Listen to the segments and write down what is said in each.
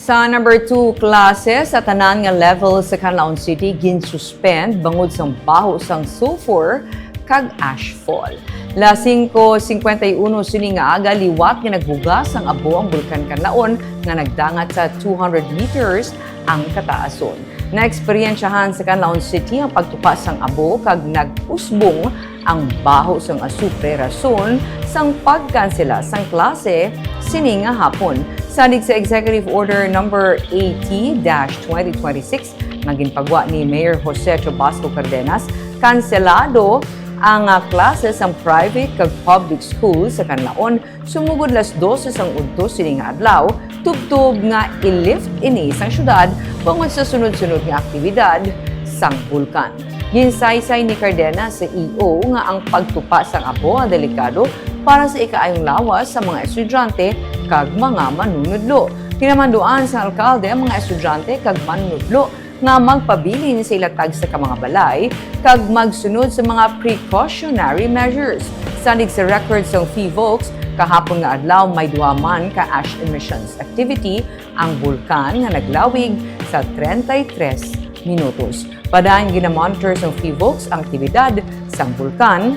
Sa number 2 klase sa tanan nga level sa Canlaon City gin-suspend bangod sang baho sang sulfur kag ashfall. La 5:51 sini nga aga liwat nga nagbugas ang abo ang bulkan Canlaon nga nagdangat sa 200 meters ang kataason. Na-eksperyensyahan sa Canlaon City ang pagtupa sang abo kag nag-usbong ang baho sang asupre rason sang pagkansela sang klase sini nga hapon. Sadig sa Executive Order number 80-2026 nga ginpagwa ni Mayor Jose Chobasco Cardenas, kanselado ang klase sang private kag public school sa Canlaon sumugod las 12 sang udto sining adlaw tubtob nga i-lift ini sang syudad bangod sa sunod-sunod nga aktibidad sang bulkan. Ginsaysay ni Cardenas sa EO nga ang pagtupa sang abo ang delikado para sa ikaayong lawas sa mga estudyante kag mga manunudlo. Kinamanduan sa alkalde ang mga estudyante kag manunudlo nga magpabilin sa ilatag sa mga balay kag magsunod sa mga precautionary measures. Sadig sa records ng FIVOLCS, kahapon nga adlaw may duhaman ka ash emissions activity ang bulkan nga naglawig sa 33 minutos. Padaan ginamonitor sa FIVOLCS ang aktibidad sang bulkan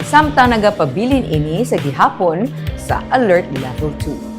samtang nagapabilin ini sa gihapon sa Alert Level 2.